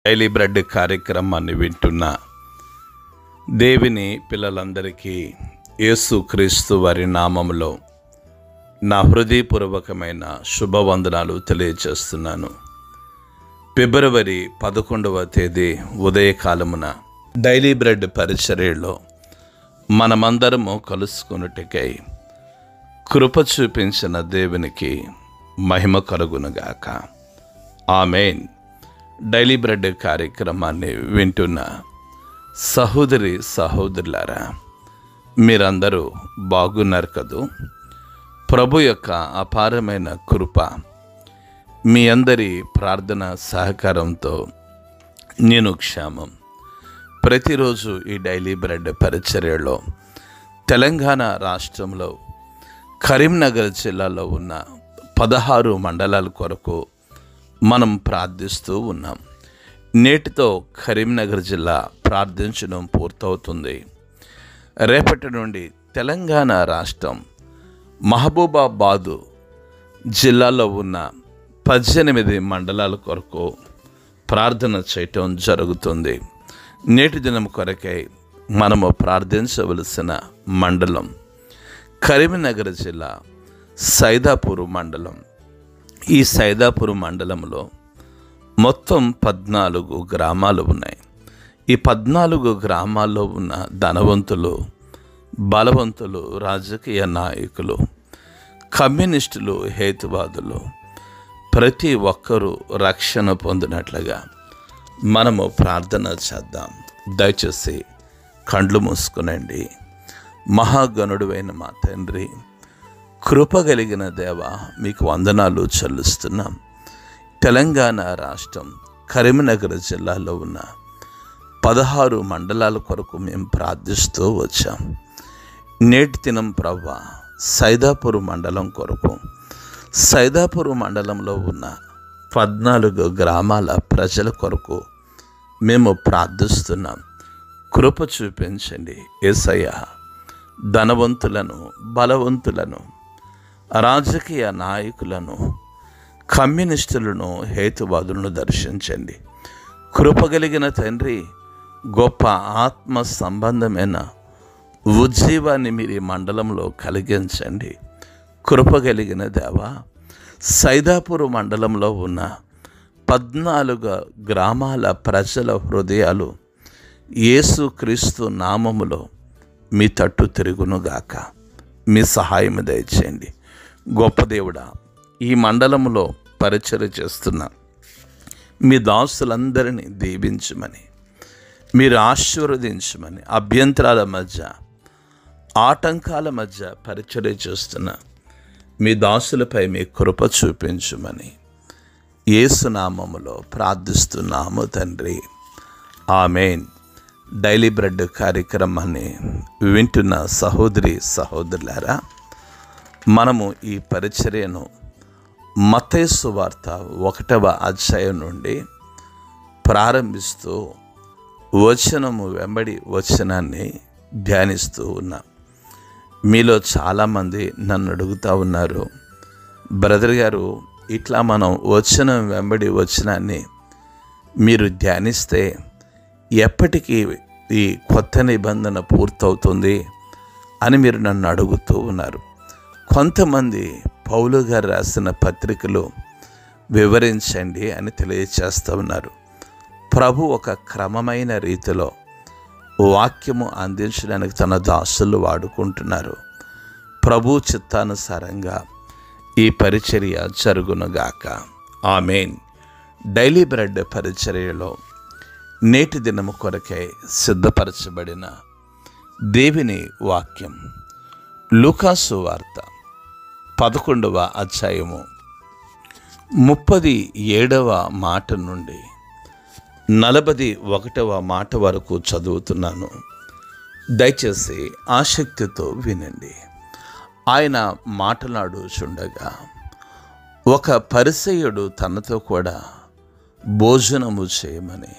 Daily bread కార్యక్రమాన్ని వింటున్న దేవుని పిల్లలందరికీ యేసుక్రీస్తు వారి నామములో నా హృదయపూర్వకమైన శుభవందనాలు తెలియజేస్తున్నాను. ఫిబ్రవరి 11వ తేదీ ఉదయకాలమున డైలీ బ్రెడ్ పరిచర్యలో మనమందరము కలుసుకొనుటకై కృప చూపించిన దేవునికి మహిమ కలుగునుగాక. ఆమేన్. డైలీ బ్రెడ్ కార్యక్రమాన్ని వింటున్న సహోదరి సహోదరులారా, మీరందరూ బాగున్నారు కదూ? ప్రభు యొక్క అపారమైన కృప మీ అందరి ప్రార్థన సహకారంతో నేను క్షేమం. ప్రతిరోజు ఈ డైలీ బ్రెడ్ పరిచర్యలో తెలంగాణ రాష్ట్రంలో కరీంనగర్ జిల్లాలో ఉన్న 16 మండలాల కొరకు మనం ప్రార్థిస్తూ ఉన్నాం. నేటితో కరీంనగర్ జిల్లా ప్రార్థించడం పూర్తవుతుంది. రేపటి నుండి తెలంగాణ రాష్ట్రం మహబూబాబాదు జిల్లాలో ఉన్న 18 మండలాల కొరకు ప్రార్థన చేయటం జరుగుతుంది. నేటి దినం కొరకై మనము ప్రార్థించవలసిన మండలం కరీంనగర్ జిల్లా సైదాపూర్ మండలం. ఈ సైదాపూర్ మండలంలో మొత్తం 14 గ్రామాలు ఉన్నాయి. ఈ 14 గ్రామాల్లో ఉన్న ధనవంతులు, బలవంతులు, రాజకీయ నాయకులు, కమ్యూనిస్టులు, హేతువాదులు ప్రతి ఒక్కరూ రక్షణ పొందినట్లుగా మనము ప్రార్థన చేద్దాం. దయచేసి కండ్లు మూసుకునండి. మహాగణుడువైన మా తండ్రి, కృపగలిగిన దేవ, మీకు వందనాలు చెల్లిస్తున్నాం. తెలంగాణ రాష్ట్రం కరీంనగర్ జిల్లాలో ఉన్న 16 మండలాల కొరకు మేము ప్రార్థిస్తూ వచ్చాం. నేటి దినం ప్రభా సైదాపూర్ మండలం కొరకు, సైదాపూర్ మండలంలో ఉన్న 14 గ్రామాల ప్రజల కొరకు మేము ప్రార్థిస్తున్నాం. కృప చూపించండి యేసయ్య. ధనవంతులను, బలవంతులను, రాజకీయ నాయకులను, కమ్యూనిస్టులను, హేతువాదులను దర్శించండి. కృపగలిగిన తండ్రి, గొప్ప ఆత్మ సంబంధమైన ఉజ్జీవాన్ని మీరు ఈ మండలంలో కలిగించండి. కృపగలిగిన దేవా, సైదాపూర్ మండలంలో ఉన్న 14 గ్రామాల ప్రజల హృదయాలు యేసుక్రీస్తు నామములో మీ తట్టు తిరుగునుగాక. మీ సహాయం దయచేయండి. గొప్ప దేవుడా, ఈ మండలంలో పరిచర్య చేస్తున్న మీ దాసులందరినీ దీవించమని, మీరు ఆశీర్వదించమని, అభ్యంతరాల మధ్య, ఆటంకాల మధ్య పరిచర్య చేస్తున్న మీ దాసులపై మీ కృప చూపించమని యేసు నామములో ప్రార్థిస్తున్నాము తండ్రి. ఆమేన్. డైలీ బ్రెడ్ కార్యక్రమాన్ని వింటున్న సహోదరి సహోదరులారా, మనము ఈ పరిచర్యను మత్తయి సువార్త 1వ అధ్యాయం నుండి ప్రారంభిస్తూ వచనము వెంబడి వచనాన్ని ధ్యానిస్తూ ఉన్నాం. మీలో చాలామంది నన్ను అడుగుతూ ఉన్నారు, బ్రదర్ గారు, ఇట్లా మనం వచనం వెంబడి వచనాన్ని మీరు ధ్యానిస్తే ఎప్పటికీ ఈ కొత్త నిబంధన పూర్తవుతుంది అని మీరు నన్ను అడుగుతూ ఉన్నారు. కొంతమంది పౌలు గారు రాసిన పత్రికలు వివరించండి అని తెలియచేస్తూ ఉన్నారు. ప్రభు ఒక క్రమమైన రీతిలో వాక్యము అందించడానికి తన దాసులు వాడుకుంటున్నారు. ప్రభు చిత్తానుసారంగా ఈ పరిచర్య జరుగునుగాక. ఆమేన్. డైలీ బ్రెడ్ పరిచర్యలో నేటి దినము కొరకై సిద్ధపరచబడిన దేవుని వాక్యం లూకాసు వార్త 11వ అధ్యాయము 37వ మాట నుండి 41వ మాట వరకు చదువుతున్నాను. దయచేసి ఆసక్తితో వినండి. ఆయన మాట్లాడుచుండగా ఒక పరిసయ్యుడు తనతో కూడా భోజనము చేయమని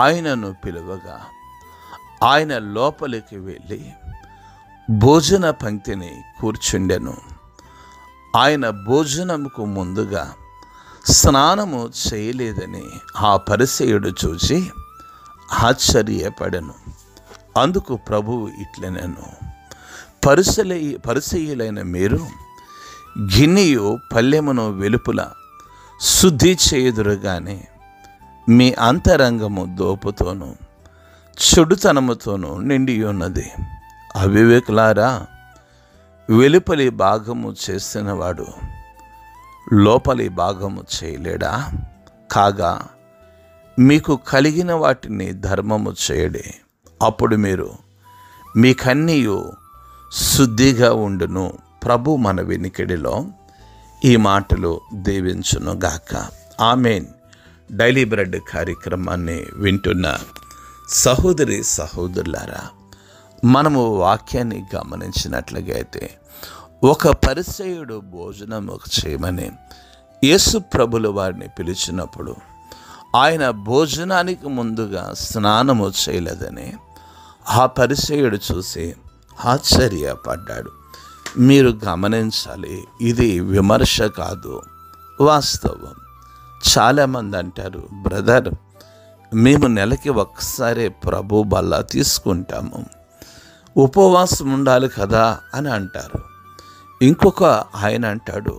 ఆయనను పిలువగా ఆయన లోపలికి వెళ్ళి భోజన పంక్తిని కూర్చుండెను. ఆయన భోజనముకు ముందుగా స్నానము చేయలేదని ఆ పరిసయ్యుడు చూసి ఆశ్చర్యపడెను. అందుకు ప్రభువు ఇట్లనెను, పరిసయ్యులైన మీరు గిన్నెయు పళ్ళెమును వెలుపల శుద్ధి చేయుదురు గాని మీ అంతరంగము దోపుతోనూ చెడుతనముతోనూ నిండి ఉన్నది. అవివేకులారా, వెలుపలి భాగము చేసినవాడు లోపలి భాగము చేయలేడా? కాగా మీకు కలిగిన వాటిని ధర్మము చేయడే, అప్పుడు మీరు మీకన్నీయు శుద్ధిగా ఉండును. ప్రభు మన వెనుకడిలో ఈ మాటలు దీవించునుగాక. ఆమేన్. డైలీ బ్రెడ్ కార్యక్రమాన్ని వింటున్న సహోదరి సహోదరులారా, మనము వాక్యాన్ని గమనించినట్లుగా అయితే ఒక పరిసయ్యుడు భోజనము చేయమని యేసు ప్రభుల వారిని పిలిచినప్పుడు ఆయన భోజనానికి ముందుగా స్నానము చేయలేదని ఆ పరిసయ్యుడు చూసి ఆశ్చర్యపడ్డాడు. మీరు గమనించాలి, ఇది విమర్శ కాదు, వాస్తవం. చాలామంది అంటారు, బ్రదర్ మేము నెలకి ఒక్కసారి ప్రభు బల్ల తీసుకుంటాము, ఉపవాసం ఉండాలి కదా అని అంటారు. ఇంకొక ఆయన అంటాడు,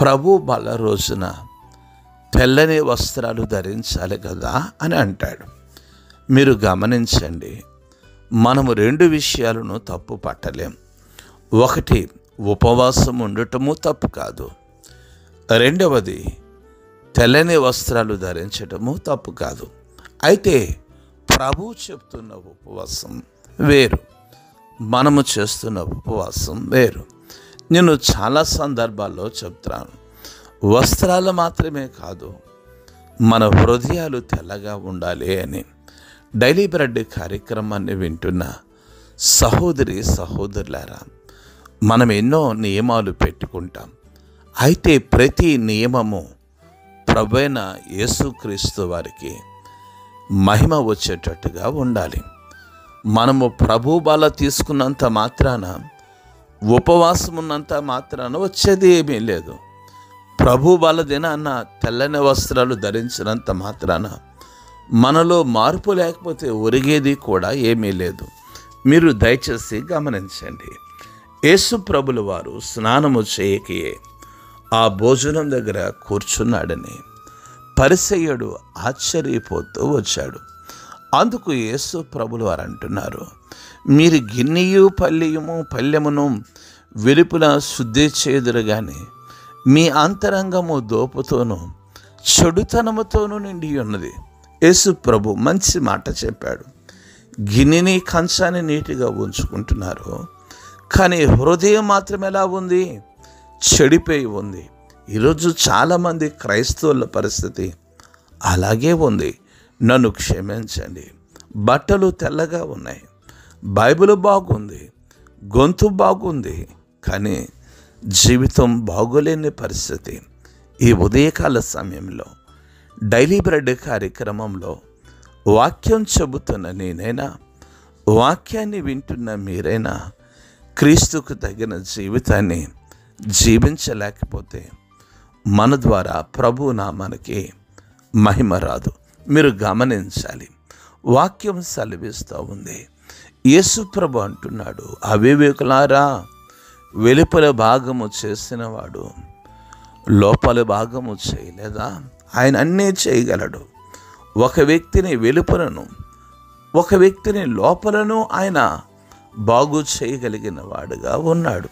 ప్రభు బల్ల రోజున తెల్లని వస్త్రాలు ధరించాలి కదా అని అంటాడు. మీరు గమనించండి, మనము రెండు విషయాలను తప్పు పట్టలేం. ఒకటి, ఉపవాసం ఉండటము తప్పు కాదు. రెండవది, తెల్లని వస్త్రాలు ధరించటము తప్పు కాదు. అయితే ప్రభు చెప్తున్న ఉపవాసం వేరు, మనము చేస్తున్న ఉపవాసం వేరు. నేను చాలా సందర్భాల్లో చెప్తాను, వస్త్రాలు మాత్రమే కాదు, మన హృదయాలు తెల్లగా ఉండాలి అని. డైలీ బ్రెడ్ కార్యక్రమాన్ని వింటున్న సహోదరి సహోదరులారా, మనం ఎన్నో నియమాలు పెట్టుకుంటాం. అయితే ప్రతి నియమము ప్రభువైన యేసుక్రీస్తు వారికి మహిమ వచ్చేటట్టుగా ఉండాలి. మనము ప్రభు బల తీసుకున్నంత మాత్రాన, ఉపవాసం ఉన్నంత మాత్రాన వచ్చేది ఏమీ లేదు. ప్రభు బల దినాన్న తెల్లని వస్త్రాలు ధరించినంత మాత్రాన మనలో మార్పు లేకపోతే ఒరిగేది కూడా ఏమీ లేదు. మీరు దయచేసి గమనించండి, యేసు ప్రభుల వారు స్నానము చేయకయే ఆ భోజనం దగ్గర కూర్చున్నాడని పరిసయ్యుడు ఆశ్చర్యపోతూ వచ్చాడు. అందుకు యేసు ప్రభుల వారు అంటున్నారు, మీరు గిన్నెయు పళ్ళెమును వెలుపల శుద్ధి చేదురు గాని మీ అంతరంగము దోపుతోనూ చెడుతనముతోనూ నిండి ఉన్నది. యేసు ప్రభు మంచి మాట చెప్పాడు. గిన్నెని కంచాన్ని నీటిగా ఉంచుకుంటున్నారు, కానీ హృదయం మాత్రం ఎలా ఉంది? చెడిపోయి ఉంది. ఈరోజు చాలామంది క్రైస్తవుల పరిస్థితి అలాగే ఉంది. నన్ను క్షమించండి, బట్టలు తెల్లగా ఉన్నాయి, బైబిల్ బాగుంది, గొంతు బాగుంది, కానీ జీవితం బాగోలేని పరిస్థితి. ఈ ఉదయకాల సమయంలో డైలీ బ్రెడ్ కార్యక్రమంలో వాక్యం చెబుతున్న నేనైనా, వాక్యాన్ని వింటున్న మీరైనా క్రీస్తుకు తగిన జీవితాన్ని జీవించలేకపోతే మన ద్వారా ప్రభు నామానికి మహిమ రాదు. మీరు గమనించాలి, వాక్యం సెలవిస్తూ ఉంది. యేసు ప్రభు అంటున్నాడు, అవివేకులారా, వెలుపల భాగము చేసినవాడు లోపల భాగము చేయలేదా? ఆయన అన్నీ చేయగలడు. ఒక వ్యక్తిని వెలుపలను, ఒక వ్యక్తిని లోపలను ఆయన బాగు చేయగలిగిన వాడుగా ఉన్నాడు.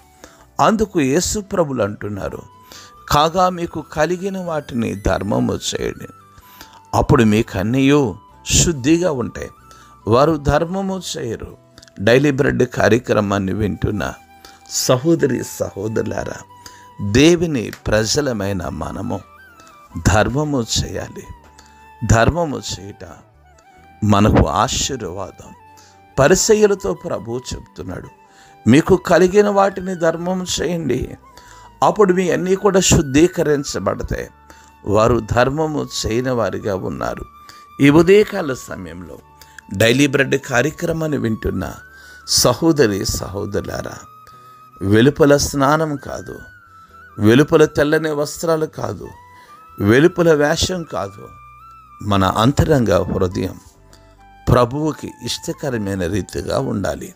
అందుకు యేసు ప్రభులు అంటున్నారు, కాగా మీకు కలిగిన వాటిని ధర్మము చేయండి, అప్పుడు మీకు అన్నీ శుద్ధిగా ఉంటాయి. వారు ధర్మము చేయరు. డైలీ బ్రెడ్ కార్యక్రమాన్ని వింటున్న సహోదరి సహోదరులారా, దేవుని ప్రజలమైన మనము ధర్మము చేయాలి. ధర్మము చేయట మనకు ఆశీర్వాదం. పరిసయ్యులతో ప్రభు చెప్తున్నాడు, మీకు కలిగిన వాటిని ధర్మం చేయండి, అప్పుడు మీ అన్నీ కూడా శుద్ధీకరించబడతాయి. వారు ధర్మము చేయని వారిగా ఉన్నారు. ఈ ఉదయకాల సమయంలో డైలీ బ్రెడ్ కార్యక్రమాన్ని వింటున్న సహోదరి సహోదరులారా, వెలుపల స్నానం కాదు, వెలుపల తెల్లని వస్త్రాలు కాదు, వెలుపల వేషం కాదు, మన అంతరంగ హృదయం ప్రభువుకి ఇష్టకరమైన రీతిగా ఉండాలి.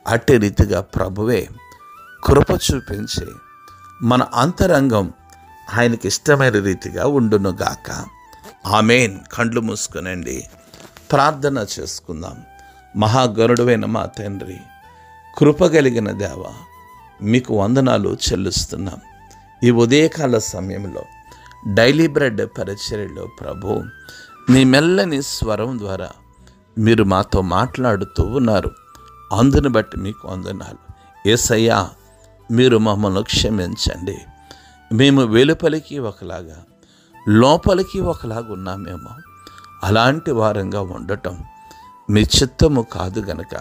అట్టి రీతిగా ప్రభువే కృప చూపించి మన అంతరంగం ఆయనకి ఇష్టమైన రీతిగా ఉండునుగాక. ఆమేన్. కండ్లు మూసుకునండి, ప్రార్థన చేసుకుందాం. మహాగరుడైన మా తండ్రి, కృప కలిగిన దేవ, మీకు వందనాలు చెల్లిస్తున్నాం. ఈ ఉదయకాల సమయంలో డైలీ బ్రెడ్ పరిచర్యలో ప్రభు నీ మెల్లని స్వరం ద్వారా మీరు మాతో మాట్లాడుతూ ఉన్నారు. అందుని బట్టి మీకు వందనాలు. యేసయ్యా, మీరు మమ్మల్ని క్షమించండి. మేము వెలుపలికి ఒకలాగా, లోపలికి ఒకలాగా ఉన్నామేమో. అలాంటి వారంగా ఉండటం మీ చిత్తము కాదు గనక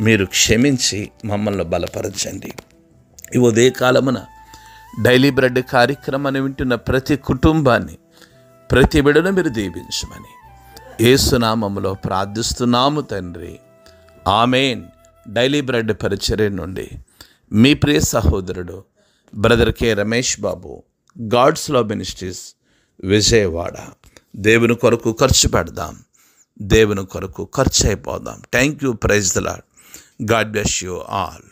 మీరు క్షమించి మమ్మల్ని బలపరచండి. ఈ ఉదయకాలమున డైలీ బ్రెడ్ కార్యక్రమాన్ని వింటున్న ప్రతి కుటుంబాన్ని, ప్రతి బిడ్డను మీరు దీవించమని యేసునామములో ప్రార్థిస్తున్నాము తండ్రి. ఆమేన్. డైలీ బ్రెడ్ పరిచర్య నుండి మీ ప్రియ సహోదరుడు brother K Ramesh Babu, God's love ministries, Vijayawada. దేవుని కొరకు ఖర్చు పెడదాం, దేవుని కొరకు ఖర్చు అయిపోదాం. Thank you. Praise the Lord. God bless you all.